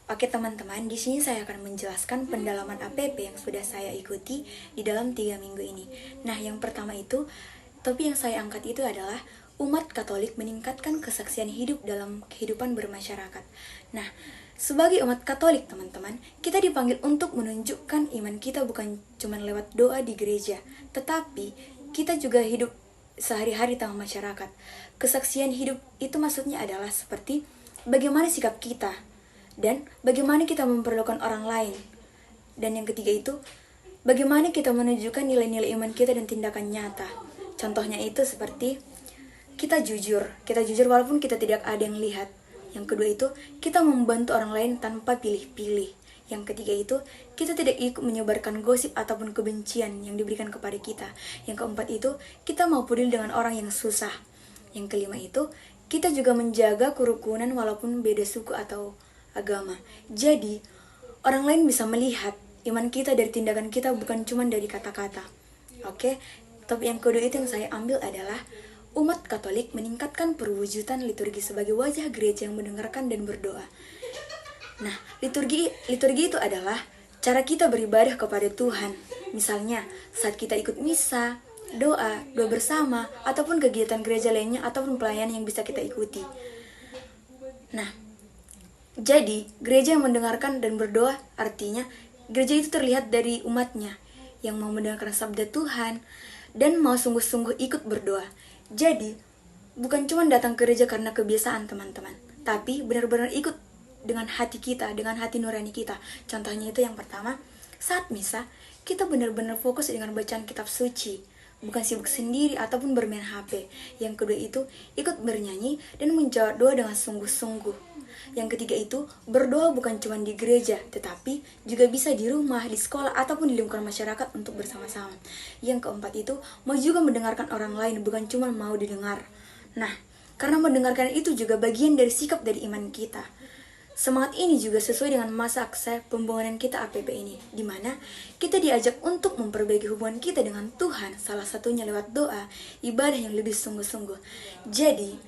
Oke teman-teman, di sini saya akan menjelaskan pendalaman APP yang sudah saya ikuti di dalam 3 minggu ini. Nah, yang pertama itu, topik yang saya angkat itu adalah umat Katolik meningkatkan kesaksian hidup dalam kehidupan bermasyarakat. Nah, sebagai umat Katolik teman-teman, kita dipanggil untuk menunjukkan iman kita bukan cuma lewat doa di gereja, tetapi kita juga hidup sehari-hari tengah masyarakat. Kesaksian hidup itu maksudnya adalah seperti bagaimana sikap kita, dan bagaimana kita memperlakukan orang lain. Dan yang ketiga itu, bagaimana kita menunjukkan nilai-nilai iman kita dan tindakan nyata. Contohnya itu seperti kita jujur walaupun kita tidak ada yang lihat. Yang kedua itu, kita membantu orang lain tanpa pilih-pilih. Yang ketiga itu, kita tidak ikut menyebarkan gosip ataupun kebencian yang diberikan kepada kita. Yang keempat itu, kita mau peduli dengan orang yang susah. Yang kelima itu, kita juga menjaga kerukunan walaupun beda suku atau agama. Jadi, orang lain bisa melihat iman kita dari tindakan kita, bukan cuma dari kata-kata. Oke, topik yang kedua itu yang saya ambil adalah umat Katolik meningkatkan perwujudan liturgi sebagai wajah gereja yang mendengarkan dan berdoa. Nah, liturgi itu adalah cara kita beribadah kepada Tuhan. Misalnya, saat kita ikut misa, doa bersama, ataupun kegiatan gereja lainnya, ataupun pelayanan yang bisa kita ikuti. Nah, jadi, gereja yang mendengarkan dan berdoa artinya gereja itu terlihat dari umatnya yang mau mendengarkan sabda Tuhan dan mau sungguh-sungguh ikut berdoa. Jadi, bukan cuma datang ke gereja karena kebiasaan teman-teman, tapi benar-benar ikut dengan hati kita, dengan hati nurani kita. Contohnya itu yang pertama, saat misa, kita benar-benar fokus dengan bacaan kitab suci, bukan sibuk sendiri ataupun bermain HP. Yang kedua itu, ikut bernyanyi dan menjawab doa dengan sungguh-sungguh. Yang ketiga itu, berdoa bukan cuma di gereja, tetapi juga bisa di rumah, di sekolah, ataupun di lingkungan masyarakat untuk bersama-sama. Yang keempat itu, mau juga mendengarkan orang lain, bukan cuma mau didengar. Nah, karena mendengarkan itu juga bagian dari sikap dari iman kita. Semangat ini juga sesuai dengan masa aksa pembangunan kita APP ini, di mana kita diajak untuk memperbaiki hubungan kita dengan Tuhan, salah satunya lewat doa, ibadah yang lebih sungguh-sungguh. Jadi,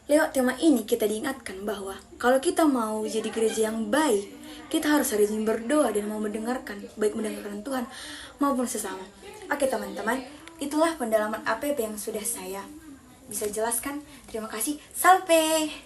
lewat tema ini kita diingatkan bahwa kalau kita mau jadi gereja yang baik, kita harus rajin berdoa dan mau mendengarkan, baik mendengarkan Tuhan maupun sesama. Oke teman-teman, itulah pendalaman APP yang sudah saya bisa jelaskan. Terima kasih, salve!